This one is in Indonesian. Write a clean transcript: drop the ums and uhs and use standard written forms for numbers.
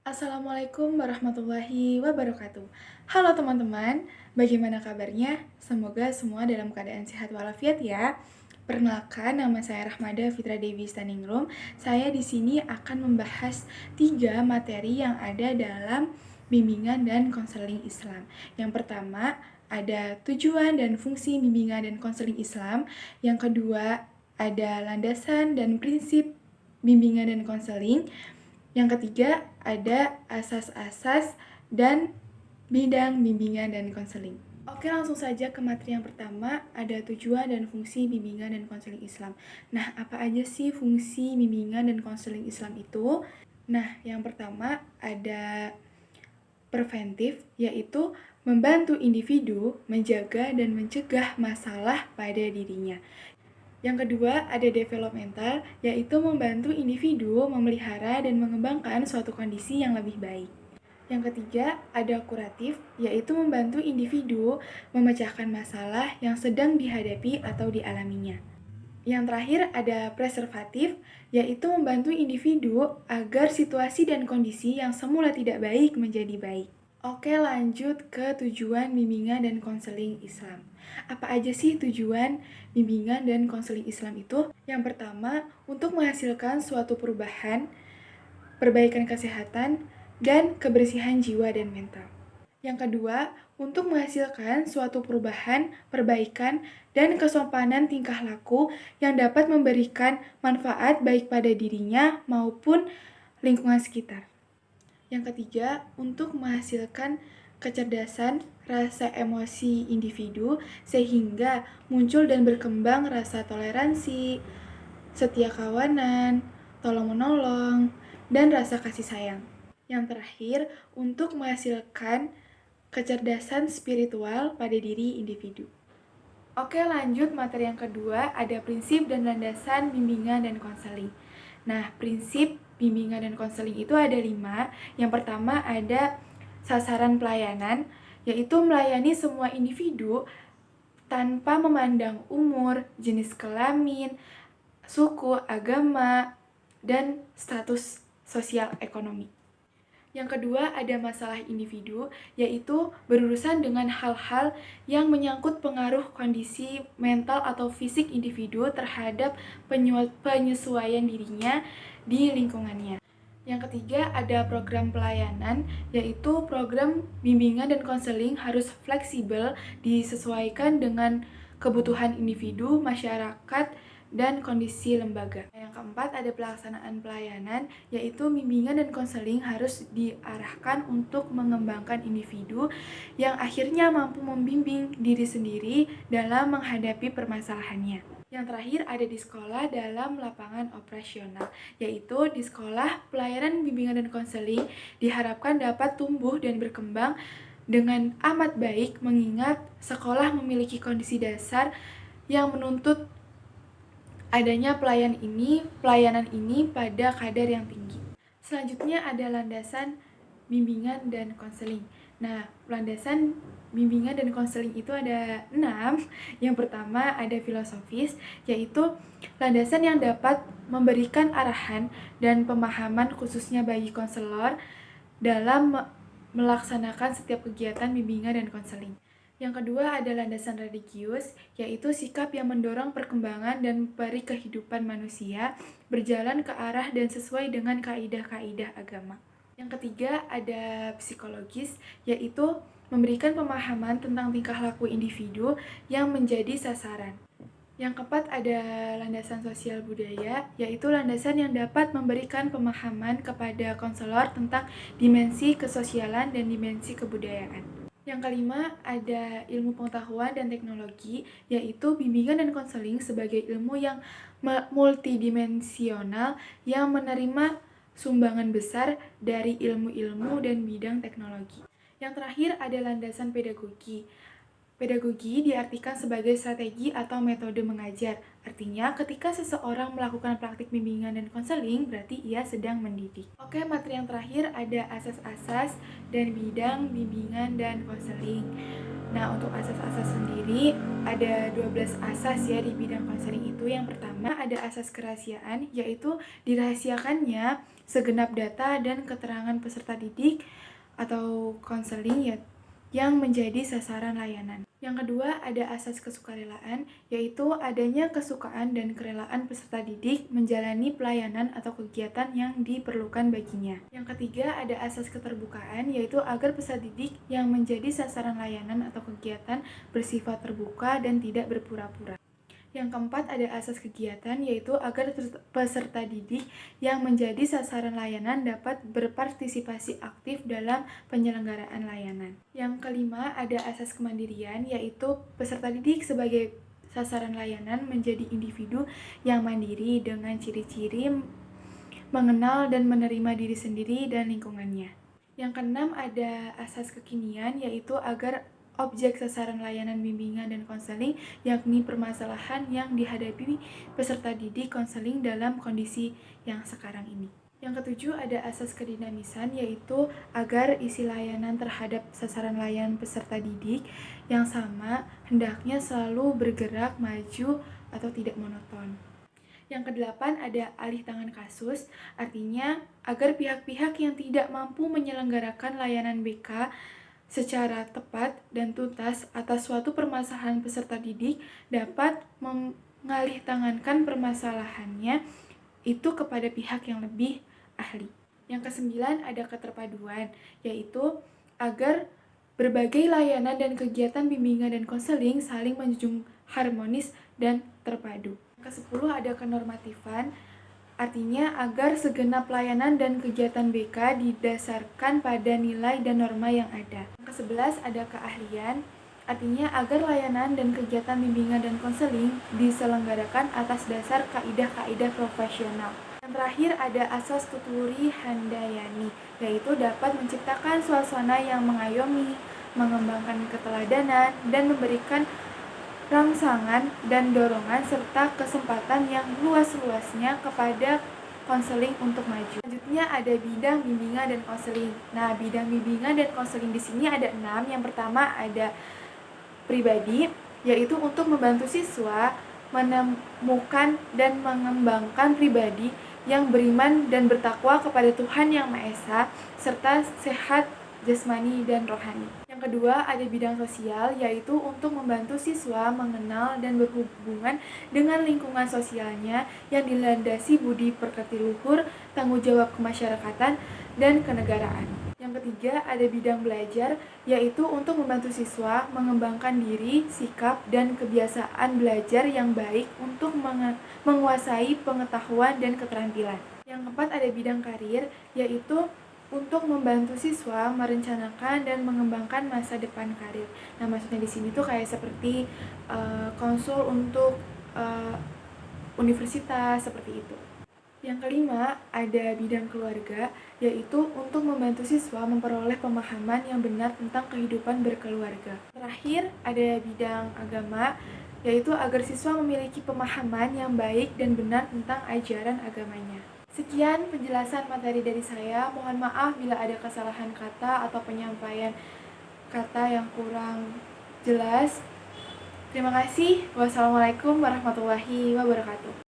Assalamualaikum warahmatullahi wabarakatuh. Halo teman-teman, bagaimana kabarnya? Semoga semua dalam keadaan sehat walafiat ya. Perkenalkan, nama saya Rahmada Fitra Dewi Staningrum. Saya di sini akan membahas 3 materi yang ada dalam bimbingan dan konseling Islam. Yang pertama, ada tujuan dan fungsi bimbingan dan konseling Islam. Yang kedua, ada landasan dan prinsip bimbingan dan konseling. Yang ketiga, ada asas-asas dan bidang bimbingan dan konseling. Oke, langsung saja ke materi yang pertama, ada tujuan dan fungsi bimbingan dan konseling Islam. Nah, apa aja sih fungsi bimbingan dan konseling Islam itu? Nah, yang pertama ada preventif, yaitu membantu individu menjaga dan mencegah masalah pada dirinya. Yang kedua, ada developmental, yaitu membantu individu memelihara dan mengembangkan suatu kondisi yang lebih baik. Yang ketiga, ada kuratif, yaitu membantu individu memecahkan masalah yang sedang dihadapi atau dialaminya. Yang terakhir, ada preservatif, yaitu membantu individu agar situasi dan kondisi yang semula tidak baik menjadi baik. Oke, lanjut ke tujuan bimbingan dan konseling Islam. Apa aja sih tujuan bimbingan dan konseling Islam itu? Yang pertama, untuk menghasilkan suatu perubahan, perbaikan kesehatan, dan kebersihan jiwa dan mental. Yang kedua, untuk menghasilkan suatu perubahan, perbaikan, dan kesopanan tingkah laku yang dapat memberikan manfaat baik pada dirinya maupun lingkungan sekitar. Yang ketiga, untuk menghasilkan kecerdasan rasa emosi individu sehingga muncul dan berkembang rasa toleransi, setia kawanan, tolong-menolong, dan rasa kasih sayang. Yang terakhir, untuk menghasilkan kecerdasan spiritual pada diri individu. Oke, lanjut materi yang kedua, ada prinsip dan landasan bimbingan dan konseling. Nah, prinsip bimbingan dan konseling itu ada 5. Yang pertama ada sasaran pelayanan, yaitu melayani semua individu tanpa memandang umur, jenis kelamin, suku, agama, dan status sosial ekonomi. Yang kedua, ada masalah individu, yaitu berurusan dengan hal-hal yang menyangkut pengaruh kondisi mental atau fisik individu terhadap penyesuaian dirinya di lingkungannya. Yang ketiga, ada program pelayanan, yaitu program bimbingan dan konseling harus fleksibel, disesuaikan dengan kebutuhan individu, masyarakat, dan kondisi lembaga. Yang keempat, ada pelaksanaan pelayanan, yaitu bimbingan dan konseling harus diarahkan untuk mengembangkan individu yang akhirnya mampu membimbing diri sendiri dalam menghadapi permasalahannya. Yang terakhir, ada di sekolah dalam lapangan operasional, yaitu di sekolah pelayanan bimbingan dan konseling diharapkan dapat tumbuh dan berkembang dengan amat baik, mengingat sekolah memiliki kondisi dasar yang menuntut adanya pelayanan ini pada kadar yang tinggi. Selanjutnya ada landasan bimbingan dan konseling. Nah, landasan bimbingan dan konseling itu ada 6. Yang pertama ada filosofis, yaitu landasan yang dapat memberikan arahan dan pemahaman khususnya bagi konselor dalam melaksanakan setiap kegiatan bimbingan dan konseling. Yang kedua ada landasan religius, yaitu sikap yang mendorong perkembangan dan peri kehidupan manusia berjalan ke arah dan sesuai dengan kaidah-kaidah agama. Yang ketiga ada psikologis, yaitu memberikan pemahaman tentang tingkah laku individu yang menjadi sasaran. Yang keempat ada landasan sosial budaya, yaitu landasan yang dapat memberikan pemahaman kepada konselor tentang dimensi kesosialan dan dimensi kebudayaan. Yang kelima, ada ilmu pengetahuan dan teknologi, yaitu bimbingan dan konseling sebagai ilmu yang multidimensional yang menerima sumbangan besar dari ilmu-ilmu dan bidang teknologi. Yang terakhir, ada landasan pedagogi. Pedagogi diartikan sebagai strategi atau metode mengajar. Artinya, ketika seseorang melakukan praktik bimbingan dan konseling, berarti ia sedang mendidik. Oke, materi yang terakhir ada asas-asas dan bidang bimbingan dan konseling. Nah, untuk asas-asas sendiri ada 12 asas ya di bidang konseling itu. Yang pertama ada asas kerahasiaan, yaitu dirahasiakannya segenap data dan keterangan peserta didik atau konseling ya yang menjadi sasaran layanan. Yang kedua ada asas kesukarelaan, yaitu adanya kesukaan dan kerelaan peserta didik menjalani pelayanan atau kegiatan yang diperlukan baginya. Yang ketiga ada asas keterbukaan, yaitu agar peserta didik yang menjadi sasaran layanan atau kegiatan bersifat terbuka dan tidak berpura-pura. Yang keempat ada asas kegiatan, yaitu agar peserta didik yang menjadi sasaran layanan dapat berpartisipasi aktif dalam penyelenggaraan layanan. Yang kelima ada asas kemandirian, yaitu peserta didik sebagai sasaran layanan menjadi individu yang mandiri dengan ciri-ciri mengenal dan menerima diri sendiri dan lingkungannya. Yang keenam ada asas kekinian, yaitu agar objek sasaran layanan bimbingan dan konseling, yakni permasalahan yang dihadapi peserta didik konseling dalam kondisi yang sekarang ini. Yang ketujuh ada asas kedinamisan, yaitu agar isi layanan terhadap sasaran layanan peserta didik yang sama hendaknya selalu bergerak maju atau tidak monoton. Yang kedelapan ada alih tangan kasus, artinya agar pihak-pihak yang tidak mampu menyelenggarakan layanan BK secara tepat dan tuntas atas suatu permasalahan peserta didik dapat mengalihtangankan permasalahannya itu kepada pihak yang lebih ahli. Yang kesembilan ada keterpaduan, yaitu agar berbagai layanan dan kegiatan bimbingan dan konseling saling menjunjung harmonis dan terpadu. Yang ke-10 ada kenormatifan, artinya agar segenap layanan dan kegiatan BK didasarkan pada nilai dan norma yang ada. Yang ke-11 ada keahlian, artinya agar layanan dan kegiatan bimbingan dan konseling diselenggarakan atas dasar kaidah-kaidah profesional. Yang terakhir ada asas tuturi handayani, yaitu dapat menciptakan suasana yang mengayomi, mengembangkan keteladanan, dan memberikan rangsangan dan dorongan serta kesempatan yang luas-luasnya kepada konseling untuk maju. Selanjutnya ada bidang bimbingan dan konseling. Nah, bidang bimbingan dan konseling di sini ada 6. Yang pertama ada pribadi, yaitu untuk membantu siswa menemukan dan mengembangkan pribadi yang beriman dan bertakwa kepada Tuhan Yang Maha Esa serta sehat jasmani dan rohani. Yang kedua ada bidang sosial, yaitu untuk membantu siswa mengenal dan berhubungan dengan lingkungan sosialnya yang dilandasi budi pekerti luhur, tanggung jawab kemasyarakatan, dan kenegaraan. Yang ketiga ada bidang belajar, yaitu untuk membantu siswa mengembangkan diri, sikap, dan kebiasaan belajar yang baik untuk menguasai pengetahuan dan keterampilan. Yang keempat ada bidang karir, yaitu untuk membantu siswa merencanakan dan mengembangkan masa depan karir. Nah, maksudnya di sini tuh kayak seperti konsul untuk universitas seperti itu. Yang kelima ada bidang keluarga, yaitu untuk membantu siswa memperoleh pemahaman yang benar tentang kehidupan berkeluarga. Terakhir ada bidang agama, yaitu agar siswa memiliki pemahaman yang baik dan benar tentang ajaran agamanya. Sekian penjelasan materi dari saya. Mohon maaf bila ada kesalahan kata atau penyampaian kata yang kurang jelas. Terima kasih. Wassalamualaikum warahmatullahi wabarakatuh.